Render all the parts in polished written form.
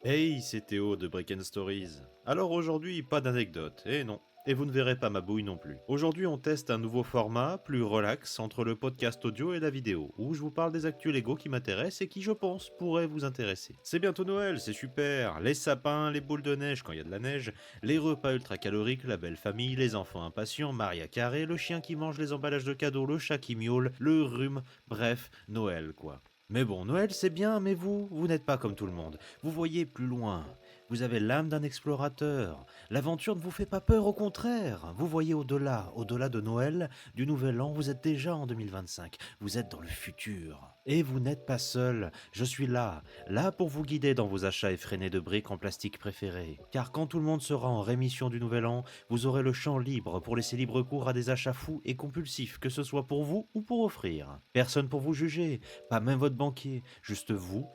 Hey, c'est Théo de Break Stories. Alors aujourd'hui, pas d'anecdote, et non. Et vous ne verrez pas ma bouille non plus. Aujourd'hui, on teste un nouveau format, plus relax, entre le podcast audio et la vidéo, où je vous parle des actus Lego qui m'intéressent et qui, je pense, pourraient vous intéresser. C'est bientôt Noël, c'est super. Les sapins, les boules de neige quand il y a de la neige, les repas ultra caloriques, la belle famille, les enfants impatients, Maria Carré, le chien qui mange les emballages de cadeaux, le chat qui miaule, le rhume, bref, Noël quoi. Mais bon, Noël c'est bien, mais vous n'êtes pas comme tout le monde. Vous voyez plus loin. Vous avez l'âme d'un explorateur. L'aventure ne vous fait pas peur, au contraire. Vous voyez au-delà, au-delà de Noël, du Nouvel An, vous êtes déjà en 2025. Vous êtes dans le futur. Et vous n'êtes pas seul. Je suis là, là pour vous guider dans vos achats effrénés de briques en plastique préférés. Car quand tout le monde sera en rémission du Nouvel An, vous aurez le champ libre pour laisser libre cours à des achats fous et compulsifs, que ce soit pour vous ou pour offrir. Personne pour vous juger, pas même votre banquier, juste vous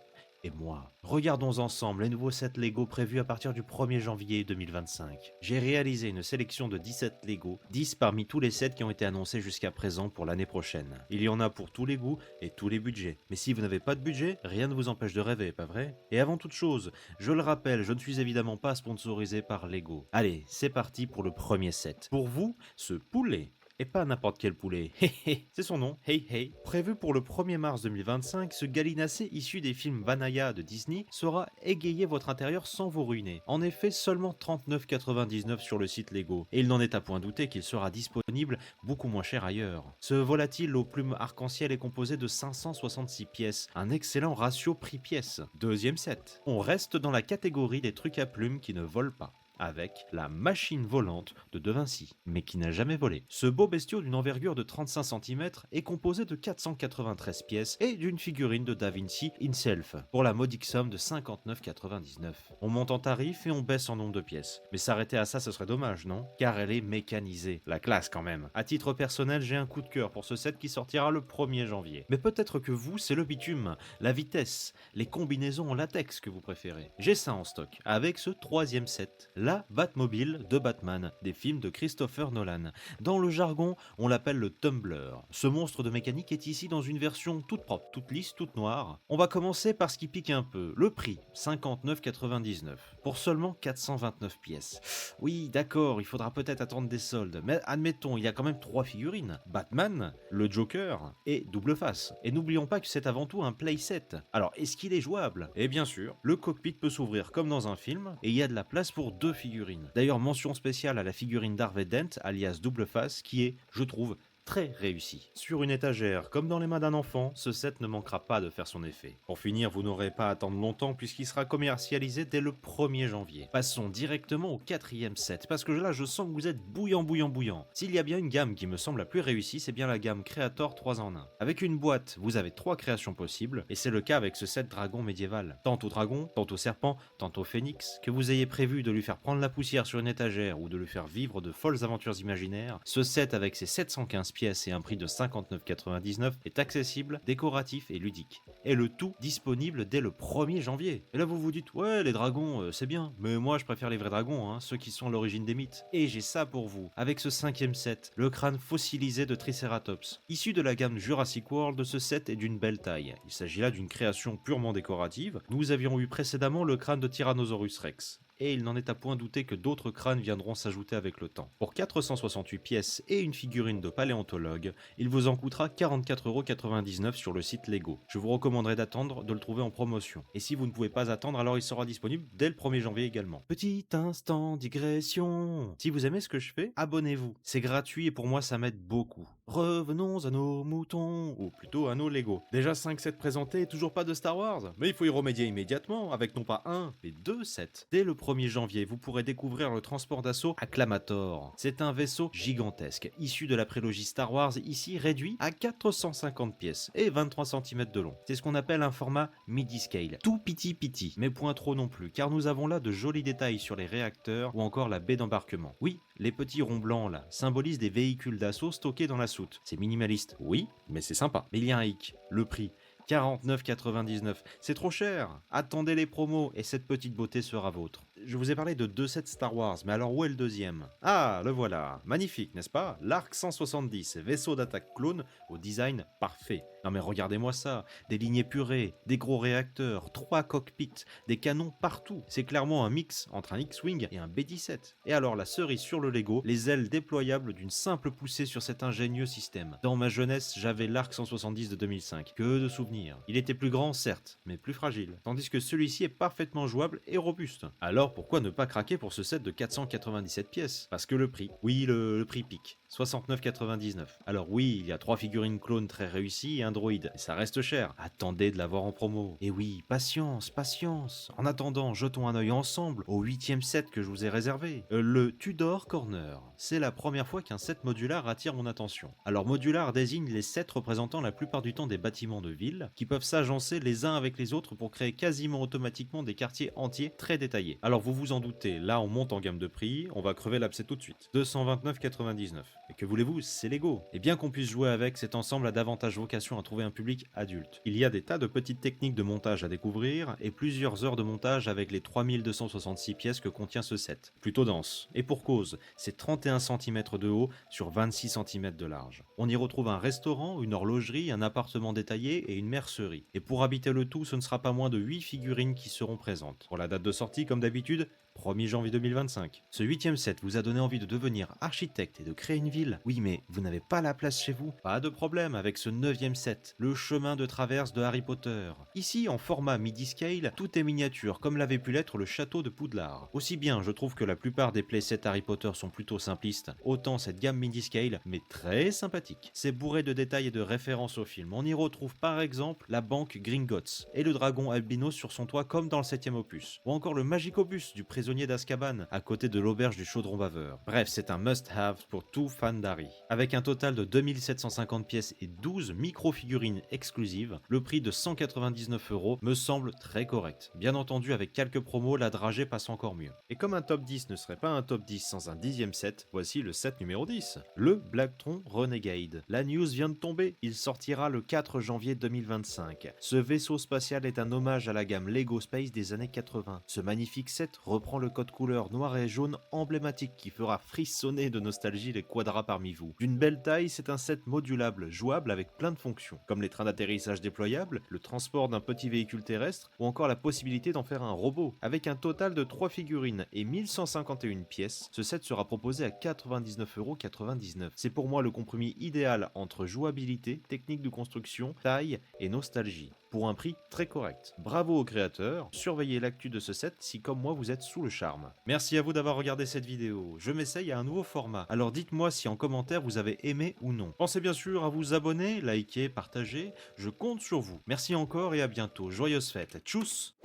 et moi. Regardons ensemble les nouveaux sets Lego prévus à partir du 1er janvier 2025. J'ai réalisé une sélection de 17 Lego, 10 parmi tous les sets qui ont été annoncés jusqu'à présent pour l'année prochaine. Il y en a pour tous les goûts et tous les budgets. Mais si vous n'avez pas de budget, rien ne vous empêche de rêver, pas vrai? Et avant toute chose, je le rappelle, je ne suis évidemment pas sponsorisé par Lego. Allez, c'est parti pour le premier set. Pour vous, ce poulet et pas n'importe quel poulet. Hé hé, c'est son nom, Hey Hey. Prévu pour le 1er mars 2025, ce gallinacé issu des films Vanaya de Disney saura égayer votre intérieur sans vous ruiner. En effet, seulement 39,99 sur le site Lego. Et il n'en est à point douter qu'il sera disponible beaucoup moins cher ailleurs. Ce volatile aux plumes arc-en-ciel est composé de 566 pièces, un excellent ratio prix-pièce. Deuxième set. On reste dans la catégorie des trucs à plumes qui ne volent pas, avec la machine volante de De Vinci, mais qui n'a jamais volé. Ce beau bestiau d'une envergure de 35 cm est composé de 493 pièces et d'une figurine de Da Vinci himself, pour la modique somme de 59,99. On monte en tarif et on baisse en nombre de pièces. Mais s'arrêter à ça, ce serait dommage, non? Car elle est mécanisée. La classe quand même. À titre personnel, j'ai un coup de cœur pour ce set qui sortira le 1er janvier. Mais peut-être que vous, c'est le bitume, la vitesse, les combinaisons en latex que vous préférez. J'ai ça en stock, avec ce troisième set, la Batmobile de Batman, des films de Christopher Nolan. Dans le jargon, on l'appelle le Tumbler. Ce monstre de mécanique est ici dans une version toute propre, toute lisse, toute noire. On va commencer par ce qui pique un peu. Le prix, 59,99, pour seulement 429 pièces. Oui, d'accord, il faudra peut-être attendre des soldes, mais admettons, il y a quand même 3 figurines. Batman, le Joker et Double Face. Et n'oublions pas que c'est avant tout un playset. Alors, est-ce qu'il est jouable? Et bien sûr, le cockpit peut s'ouvrir comme dans un film, et il y a de la place pour 2 figurines. D'ailleurs, mention spéciale à la figurine d'Harvey Dent, alias Double Face, qui est, je trouve, très réussi. Sur une étagère, comme dans les mains d'un enfant, ce set ne manquera pas de faire son effet. Pour finir, vous n'aurez pas à attendre longtemps puisqu'il sera commercialisé dès le 1er janvier. Passons directement au 4e set, parce que là je sens que vous êtes bouillant, bouillant, bouillant. S'il y a bien une gamme qui me semble la plus réussie, c'est bien la gamme Creator 3 en 1. Avec une boîte, vous avez 3 créations possibles, et c'est le cas avec ce set dragon médiéval. Tantôt dragon, tantôt serpent, tantôt phénix. Que vous ayez prévu de lui faire prendre la poussière sur une étagère ou de lui faire vivre de folles aventures imaginaires, ce set avec ses 715 pièces et un prix de 59,99 est accessible, décoratif et ludique. Et le tout disponible dès le 1er janvier. Et là vous vous dites, ouais les dragons c'est bien, mais moi je préfère les vrais dragons, hein, ceux qui sont l'origine des mythes. Et j'ai ça pour vous, avec ce 5e set, le crâne fossilisé de Triceratops. Issu de la gamme Jurassic World, ce set est d'une belle taille. Il s'agit là d'une création purement décorative. Nous avions eu précédemment le crâne de Tyrannosaurus Rex. Et il n'en est à point douter que d'autres crânes viendront s'ajouter avec le temps. Pour 468 pièces et une figurine de paléontologue, il vous en coûtera 44,99€ sur le site Lego. Je vous recommanderais d'attendre de le trouver en promotion. Et si vous ne pouvez pas attendre, alors il sera disponible dès le 1er janvier également. Petit instant digression. Si vous aimez ce que je fais, abonnez-vous. C'est gratuit et pour moi ça m'aide beaucoup. Revenons à nos moutons, ou plutôt à nos Lego. Déjà 5 sets présentés et toujours pas de Star Wars. Mais il faut y remédier immédiatement, avec non pas un, mais 2 sets. Dès le 1er janvier, vous pourrez découvrir le transport d'assaut Acclamator. C'est un vaisseau gigantesque, issu de la prélogie Star Wars, ici réduit à 450 pièces et 23 cm de long. C'est ce qu'on appelle un format midi-scale, tout piti, mais point trop non plus, car nous avons là de jolis détails sur les réacteurs ou encore la baie d'embarquement. Oui, les petits ronds blancs là symbolisent des véhicules d'assaut stockés dans la soute. C'est minimaliste, oui, mais c'est sympa. Mais il y a un hic, le prix. 49,99. C'est trop cher. Attendez les promos et cette petite beauté sera vôtre. Je vous ai parlé de 2 sets Star Wars, mais alors où est le deuxième? Ah, le voilà. Magnifique, n'est-ce pas? L'Arc 170, vaisseau d'attaque clone au design parfait. Non mais regardez-moi ça. Des lignes épurées, des gros réacteurs, 3 cockpits, des canons partout. C'est clairement un mix entre un X-Wing et un B-17. Et alors la cerise sur le Lego, les ailes déployables d'une simple poussée sur cet ingénieux système. Dans ma jeunesse, j'avais l'Arc 170 de 2005. Que de souvenirs. Il était plus grand, certes, mais plus fragile. Tandis que celui-ci est parfaitement jouable et robuste. Alors pourquoi ne pas craquer pour ce set de 497 pièces? Parce que le prix. Oui, le prix pique. 69,99. Alors oui, il y a 3 figurines clones très réussies et un droïde, mais ça reste cher. Attendez de l'avoir en promo. Et oui, patience, patience. En attendant, jetons un œil ensemble au 8e set que je vous ai réservé. Le Tudor Corner. C'est la première fois qu'un set modular attire mon attention. Alors modular désigne les sets représentant la plupart du temps des bâtiments de ville, qui peuvent s'agencer les uns avec les autres pour créer quasiment automatiquement des quartiers entiers très détaillés. Alors vous vous en doutez, là on monte en gamme de prix, on va crever l'abcès tout de suite. 229,99. Et que voulez-vous, c'est Lego. Et bien qu'on puisse jouer avec, cet ensemble a davantage vocation à trouver un public adulte. Il y a des tas de petites techniques de montage à découvrir et plusieurs heures de montage avec les 3266 pièces que contient ce set. Plutôt dense. Et pour cause, c'est 31 cm de haut sur 26 cm de large. On y retrouve un restaurant, une horlogerie, un appartement détaillé et une mercerie. Et pour habiter le tout, ce ne sera pas moins de 8 figurines qui seront présentes. Pour la date de sortie, comme d'habitude, 1er janvier 2025. Ce 8e set vous a donné envie de devenir architecte et de créer une ville? Oui, mais vous n'avez pas la place chez vous? Pas de problème avec ce 9e set, le chemin de traverse de Harry Potter. Ici, en format midi-scale, tout est miniature, comme l'avait pu l'être le château de Poudlard. Aussi bien, je trouve que la plupart des playsets Harry Potter sont plutôt simplistes, autant cette gamme midi-scale, mais très sympathique. C'est bourré de détails et de références au film. On y retrouve par exemple la banque Gringotts, et le dragon albino sur son toit comme dans le 7e opus, ou encore le Magicobus du prisonnier d'Azkaban, à côté de l'auberge du chaudron baveur. Bref, c'est un must-have pour tout fan d'Harry. Avec un total de 2750 pièces et 12 micro-figurines exclusives, le prix de 199 € me semble très correct. Bien entendu, avec quelques promos, la dragée passe encore mieux. Et comme un top 10 ne serait pas un top 10 sans un 10e set, voici le set numéro 10. Le Blacktron Renegade. La news vient de tomber, il sortira le 4 janvier 2025. Ce vaisseau spatial est un hommage à la gamme Lego Space des années 80. Ce magnifique set reprend le code couleur noir et jaune emblématique qui fera frissonner de nostalgie les quadras parmi vous. D'une belle taille, c'est un set modulable, jouable avec plein de fonctions, comme les trains d'atterrissage déployables, le transport d'un petit véhicule terrestre, ou encore la possibilité d'en faire un robot. Avec un total de 3 figurines et 1151 pièces, ce set sera proposé à 99,99 €. C'est pour moi le compromis idéal entre jouabilité, technique de construction, taille et nostalgie, pour un prix très correct. Bravo aux créateurs, surveillez l'actu de ce set si comme moi vous êtes sous le charme. Merci à vous d'avoir regardé cette vidéo, je m'essaye à un nouveau format, alors dites-moi si en commentaire vous avez aimé ou non. Pensez bien sûr à vous abonner, liker, partager, je compte sur vous. Merci encore et à bientôt, joyeuses fêtes, tchuss!